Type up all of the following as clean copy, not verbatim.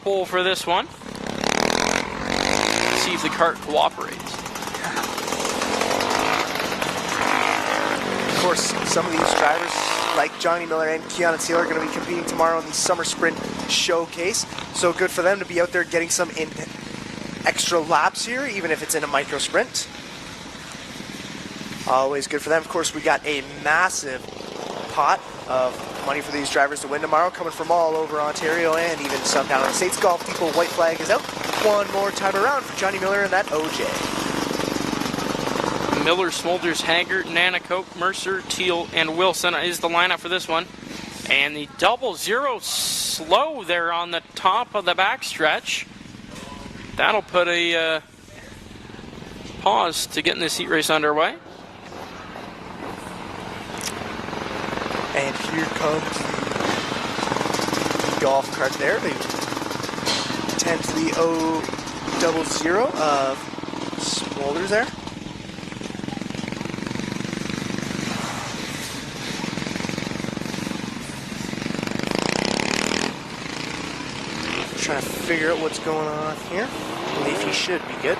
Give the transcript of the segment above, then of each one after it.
pole for this one. See if the cart cooperates. Of course, some of these drivers, like Johnny Miller and Kiana Teal, are going to be competing tomorrow in the Summer Sprint Showcase. So good for them to be out there getting some extra laps here, even if it's in a micro sprint. Always good for them. Of course, we got a massive pot of money for these drivers to win tomorrow, coming from all over Ontario and even some down in the States. Golf Depot white flag is out. One more time around for Johnny Miller and that OJ. Miller, Smolders, Haggard, Nanacoke, Mercer, Teal, and Wilson is the lineup for this one. And the 00 slow there on the top of the backstretch. That'll put a pause to getting this heat race underway. And here comes the golf cart there. They tend to the 000 of Smolders there. Trying to figure out what's going on here. I believe he should be good.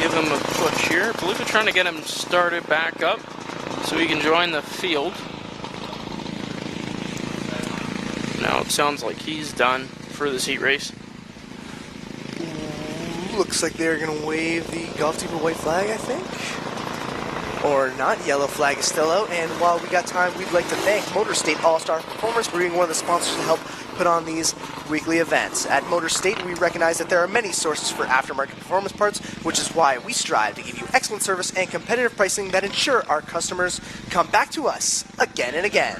Give him a push here. I believe they're trying to get him started back up so he can join the field. Now it sounds like he's done for this heat race. Looks like they're going to wave the Golf Depot white flag, I think. Or not. Yellow flag is still out. And while we got time, we'd like to thank Motor State All-Star Performers for being one of the sponsors to help put on these weekly events. At Motor State, we recognize that there are many sources for aftermarket performance parts, which is why we strive to give you excellent service and competitive pricing that ensure our customers come back to us again and again.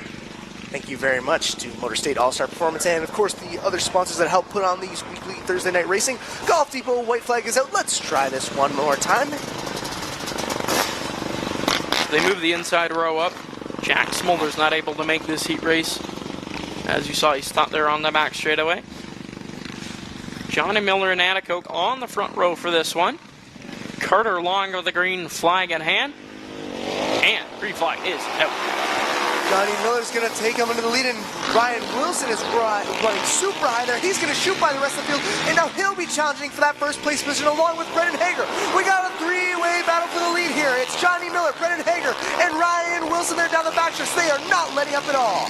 Thank you very much to Motor State All-Star Performance and, of course, the other sponsors that help put on these weekly Thursday night racing. Golf Depot white flag is out. Let's try this one more time. They move the inside row up. Jack Smolders not able to make this heat race. As you saw, he stopped there on the back straightaway. Johnny Miller and Nanacoke on the front row for this one. Carter Long with the green flag in hand. And green flag is out. Johnny Miller's going to take him into the lead, and Ryan Wilson is running super high there. He's going to shoot by the rest of the field, and now he'll be challenging for that first place position along with Brendan Hager. We got a three-way battle for the lead here. It's Johnny Miller, Brendan Hager, and Ryan Wilson there down the backstretch. They are not letting up at all.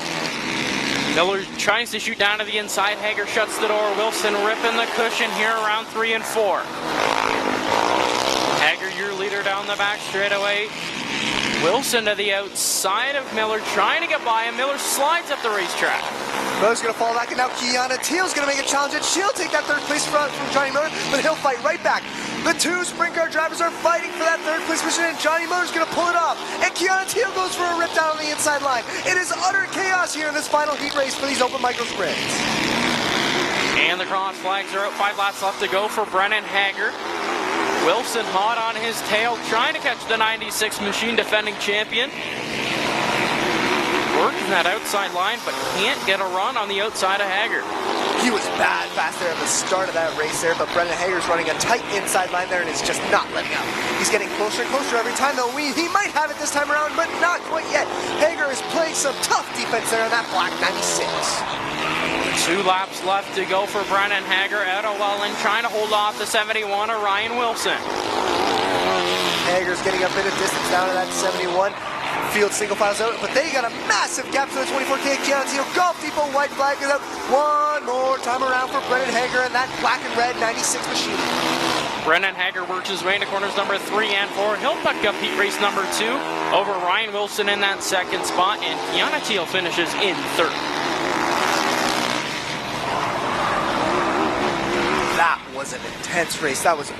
Miller tries to shoot down to the inside. Hager shuts the door. Wilson ripping the cushion here around 3 and 4. Hager, your leader down the back straightaway. Wilson to the outside of Miller, trying to get by him. Miller slides up the racetrack. Miller's going to fall back, and now Kiana Teal's going to make a challenge, and she'll take that third place from Johnny Miller, but he'll fight right back. The two sprint car drivers are fighting for that third place position, and Johnny Miller's going to pull it off. And Kiana Teal goes for a rip down on the inside line. It is utter chaos here in this final heat race for these open micro sprints. And the cross flags are out. 5 laps left to go for Brennan Hager. Wilson hot on his tail, trying to catch the 96 machine defending champion. Working that outside line, but can't get a run on the outside of Hager. He was bad fast there at the start of that race there, but Brendan Hager's running a tight inside line there and is just not letting up. He's getting closer and closer every time, though. He might have it this time around, but not quite yet. Hager is playing some tough defense there on that black 96. 2 laps left to go for Brennan Hager. Ed Llewellyn trying to hold off the 71 of Ryan Wilson. Hager's getting a bit of distance down to that 71. Field single files out, but they got a massive gap to the 24K. Kiana Teal, Golf Depot white flag is out. One more time around for Brendan Hager and that black and red 96 machine. Brendan Hager works his way into corners number 3 and 4. He'll pick up heat race number 2 over Ryan Wilson in that second spot, and Kiana Teal finishes in 3rd. That was an intense race. That was